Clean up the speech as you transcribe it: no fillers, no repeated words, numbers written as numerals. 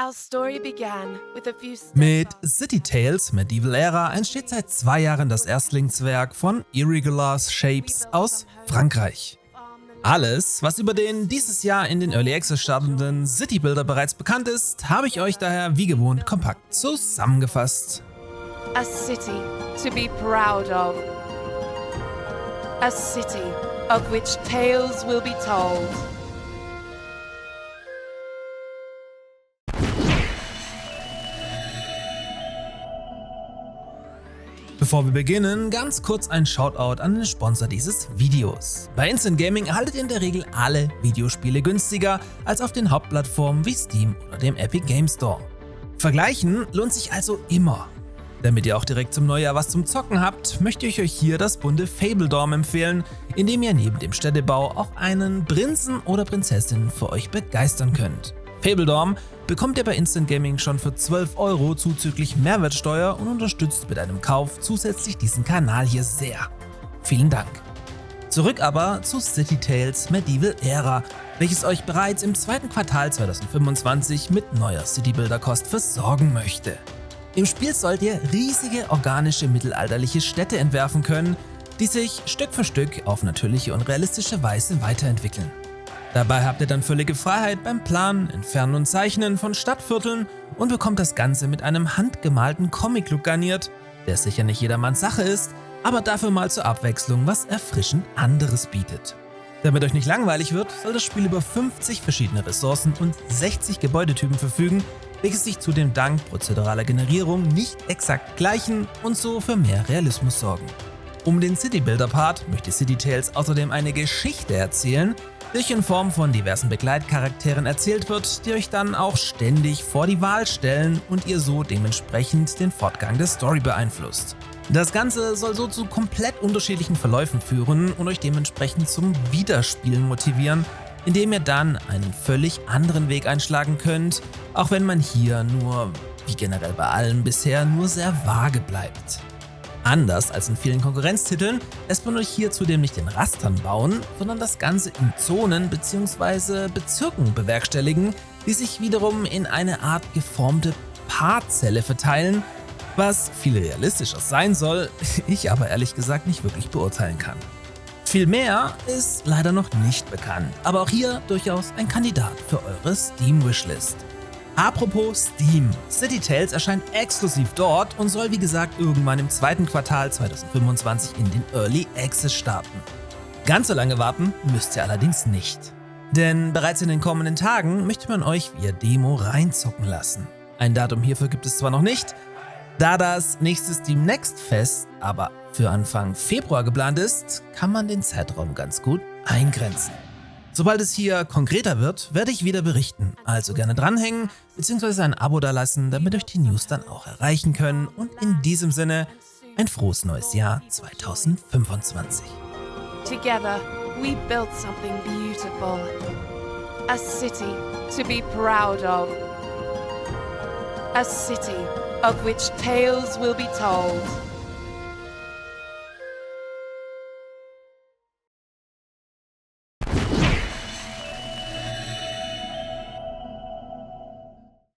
Our story began with a few Mit City Tales Medieval Era entsteht seit 2 Jahren das Erstlingswerk von Irregular Shapes aus Frankreich. Alles, was über den dieses Jahr in den Early Access startenden City Builder bereits bekannt ist, habe ich euch daher wie gewohnt kompakt zusammengefasst. A city to be proud of. A city of which tales will be told. Bevor wir beginnen, ganz kurz ein Shoutout an den Sponsor dieses Videos. Bei Instant Gaming erhaltet ihr in der Regel alle Videospiele günstiger als auf den Hauptplattformen wie Steam oder dem Epic Game Store. Vergleichen lohnt sich also immer. Damit ihr auch direkt zum Neujahr was zum Zocken habt, möchte ich euch hier das bunte Fabledorm empfehlen, in dem ihr neben dem Städtebau auch einen Prinzen oder Prinzessin für euch begeistern könnt. Fabledorm bekommt ihr bei Instant Gaming schon für 12 € zuzüglich Mehrwertsteuer und unterstützt mit einem Kauf zusätzlich diesen Kanal hier sehr. Vielen Dank. Zurück aber zu City Tales Medieval Era, welches euch bereits im zweiten Quartal 2025 mit neuer City Builder Kost versorgen möchte. Im Spiel sollt ihr riesige organische mittelalterliche Städte entwerfen können, die sich Stück für Stück auf natürliche und realistische Weise weiterentwickeln. Dabei habt ihr dann völlige Freiheit beim Planen, Entfernen und Zeichnen von Stadtvierteln und bekommt das Ganze mit einem handgemalten Comic-Look garniert, der sicher nicht jedermanns Sache ist, aber dafür mal zur Abwechslung was erfrischend anderes bietet. Damit euch nicht langweilig wird, soll das Spiel über 50 verschiedene Ressourcen und 60 Gebäudetypen verfügen, welche sich zudem dank prozeduraler Generierung nicht exakt gleichen und so für mehr Realismus sorgen. Um den City-Builder-Part möchte City Tales außerdem eine Geschichte erzählen, die euch in Form von diversen Begleitcharakteren erzählt wird, die euch dann auch ständig vor die Wahl stellen und ihr so dementsprechend den Fortgang der Story beeinflusst. Das Ganze soll so zu komplett unterschiedlichen Verläufen führen und euch dementsprechend zum Wiederspielen motivieren, indem ihr dann einen völlig anderen Weg einschlagen könnt, auch wenn man hier nur, wie generell bei allen bisher, nur sehr vage bleibt. Anders als in vielen Konkurrenztiteln lässt man euch hier zudem nicht in Rastern bauen, sondern das Ganze in Zonen bzw. Bezirken bewerkstelligen, die sich wiederum in eine Art geformte Paarzelle verteilen, was viel realistischer sein soll, ich aber ehrlich gesagt nicht wirklich beurteilen kann. Viel mehr ist leider noch nicht bekannt, aber auch hier durchaus ein Kandidat für eure Steam-Wishlist. Apropos Steam, City Tales erscheint exklusiv dort und soll wie gesagt irgendwann im zweiten Quartal 2025 in den Early Access starten. Ganz so lange warten müsst ihr allerdings nicht. Denn bereits in den kommenden Tagen möchte man euch via Demo reinzocken lassen. Ein Datum hierfür gibt es zwar noch nicht, da das nächste Steam Next Fest aber für Anfang Februar geplant ist, kann man den Zeitraum ganz gut eingrenzen. Sobald es hier konkreter wird, werde ich wieder berichten, also gerne dranhängen bzw. ein Abo dalassen, damit euch die News dann auch erreichen können und in diesem Sinne ein frohes neues Jahr 2025. Together, we built something beautiful. A city to be proud of. A city of which tales will be told.